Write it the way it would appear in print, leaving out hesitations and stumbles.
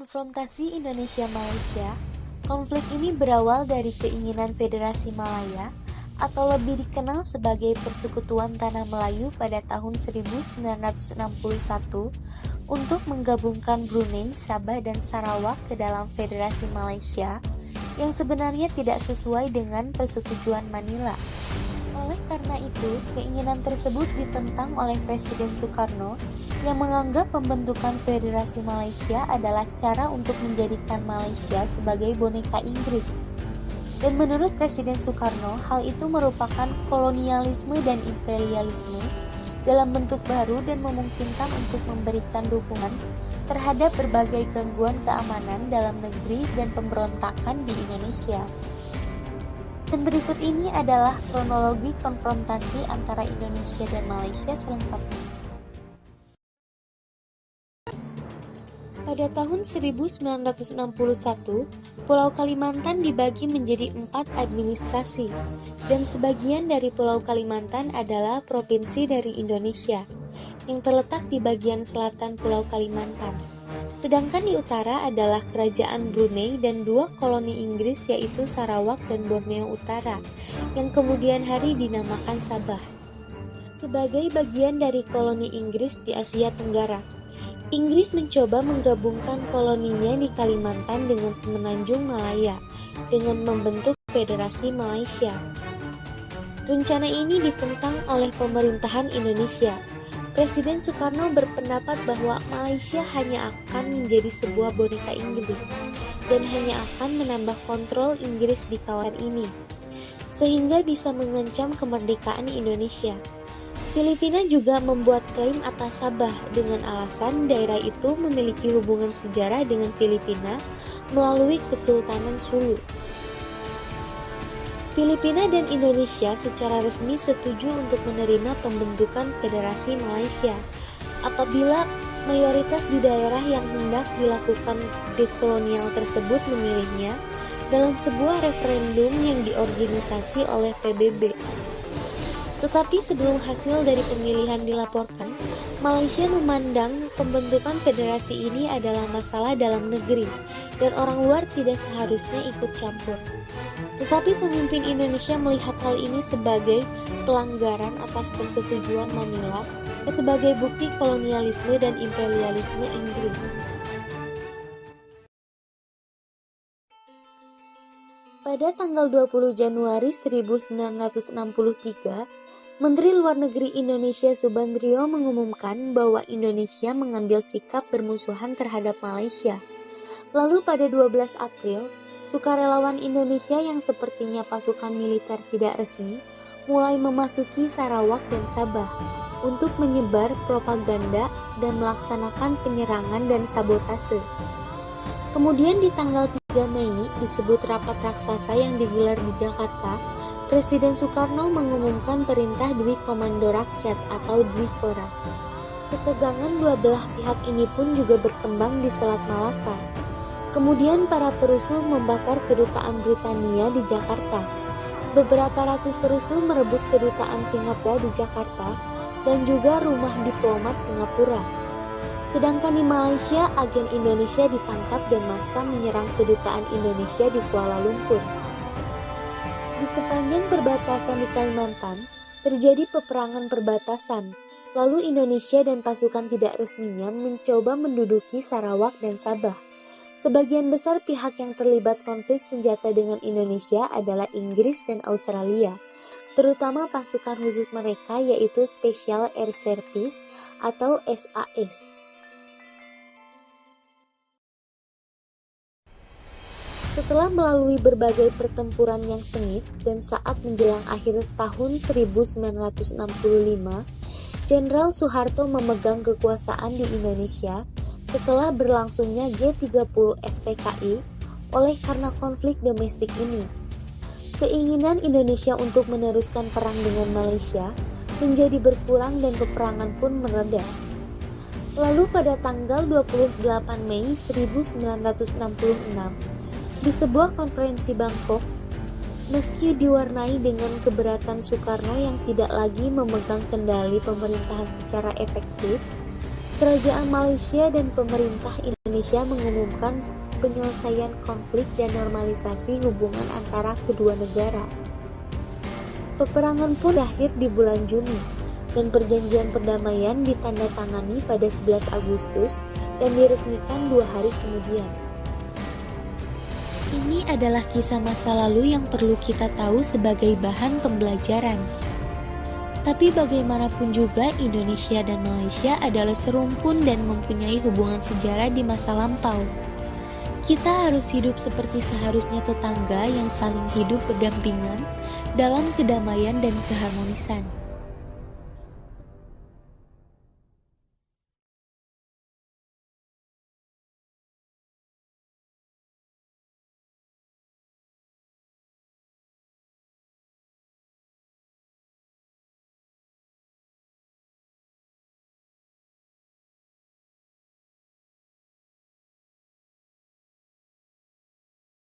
Konfrontasi Indonesia-Malaysia, konflik ini berawal dari keinginan Federasi Malaya atau lebih dikenal sebagai Persekutuan Tanah Melayu pada tahun 1961 untuk menggabungkan Brunei, Sabah, dan Sarawak ke dalam Federasi Malaysia yang sebenarnya tidak sesuai dengan persetujuan Manila. Oleh karena itu, keinginan tersebut ditentang oleh Presiden Soekarno yang menganggap pembentukan Federasi Malaysia adalah cara untuk menjadikan Malaysia sebagai boneka Inggris. Dan menurut Presiden Soekarno, hal itu merupakan kolonialisme dan imperialisme dalam bentuk baru dan memungkinkan untuk memberikan dukungan terhadap berbagai gangguan keamanan dalam negeri dan pemberontakan di Indonesia. Dan berikut ini adalah kronologi konfrontasi antara Indonesia dan Malaysia selengkapnya. Pada tahun 1961, Pulau Kalimantan dibagi menjadi 4 administrasi, dan sebagian dari Pulau Kalimantan adalah provinsi dari Indonesia, yang terletak di bagian selatan Pulau Kalimantan. Sedangkan di utara adalah Kerajaan Brunei dan 2 koloni Inggris yaitu Sarawak dan Borneo Utara, yang kemudian hari dinamakan Sabah. Sebagai bagian dari koloni Inggris di Asia Tenggara, Inggris mencoba menggabungkan koloninya di Kalimantan dengan Semenanjung Malaya dengan membentuk Federasi Malaysia. Rencana ini ditentang oleh pemerintahan Indonesia. Presiden Soekarno berpendapat bahwa Malaysia hanya akan menjadi sebuah boneka Inggris dan hanya akan menambah kontrol Inggris di kawasan ini, sehingga bisa mengancam kemerdekaan Indonesia. Filipina juga membuat klaim atas Sabah dengan alasan daerah itu memiliki hubungan sejarah dengan Filipina melalui Kesultanan Sulu. Filipina dan Indonesia secara resmi setuju untuk menerima pembentukan Federasi Malaysia apabila mayoritas di daerah yang hendak dilakukan dekolonial tersebut memilihnya dalam sebuah referendum yang diorganisasi oleh PBB. Tetapi sebelum hasil dari pemilihan dilaporkan, Malaysia memandang pembentukan federasi ini adalah masalah dalam negeri dan orang luar tidak seharusnya ikut campur. Tetapi pemimpin Indonesia melihat hal ini sebagai pelanggaran atas persetujuan Manila dan sebagai bukti kolonialisme dan imperialisme Inggris. Pada tanggal 20 Januari 1963, Menteri Luar Negeri Indonesia Subandrio mengumumkan bahwa Indonesia mengambil sikap bermusuhan terhadap Malaysia. Lalu pada 12 April, sukarelawan Indonesia yang sepertinya pasukan militer tidak resmi mulai memasuki Sarawak dan Sabah untuk menyebar propaganda dan melaksanakan penyerangan dan sabotase. Kemudian di tanggal 3 Mei disebut rapat raksasa yang digelar di Jakarta, Presiden Soekarno mengumumkan perintah Dwi Komando Rakyat atau Dwikora. Ketegangan dua belah pihak ini pun juga berkembang di Selat Malaka. Kemudian para perusuh membakar kedutaan Britania di Jakarta. Beberapa ratus perusuh merebut kedutaan Singapura di Jakarta dan juga rumah diplomat Singapura. Sedangkan di Malaysia, agen Indonesia ditangkap dan massa menyerang kedutaan Indonesia di Kuala Lumpur. Di sepanjang perbatasan di Kalimantan, terjadi peperangan perbatasan. Lalu Indonesia dan pasukan tidak resminya mencoba menduduki Sarawak dan Sabah. Sebagian besar pihak yang terlibat konflik senjata dengan Indonesia adalah Inggris dan Australia, terutama pasukan khusus mereka yaitu Special Air Service atau SAS. Setelah melalui berbagai pertempuran yang sengit dan saat menjelang akhir tahun 1965, Jenderal Soeharto memegang kekuasaan di Indonesia setelah berlangsungnya G30 SPKI oleh karena konflik domestik ini. Keinginan Indonesia untuk meneruskan perang dengan Malaysia menjadi berkurang dan peperangan pun mereda. Lalu pada tanggal 28 Mei 1966, di sebuah konferensi Bangkok, meski diwarnai dengan keberatan Soekarno yang tidak lagi memegang kendali pemerintahan secara efektif, Kerajaan Malaysia dan pemerintah Indonesia mengumumkan penyelesaian konflik dan normalisasi hubungan antara kedua negara. Peperangan pun berakhir di bulan Juni, dan perjanjian perdamaian ditandatangani pada 11 Agustus dan diresmikan 2 hari kemudian. Ini adalah kisah masa lalu yang perlu kita tahu sebagai bahan pembelajaran. Tapi bagaimanapun juga, Indonesia dan Malaysia adalah serumpun dan mempunyai hubungan sejarah di masa lampau. Kita harus hidup seperti seharusnya tetangga yang saling hidup berdampingan dalam kedamaian dan keharmonisan.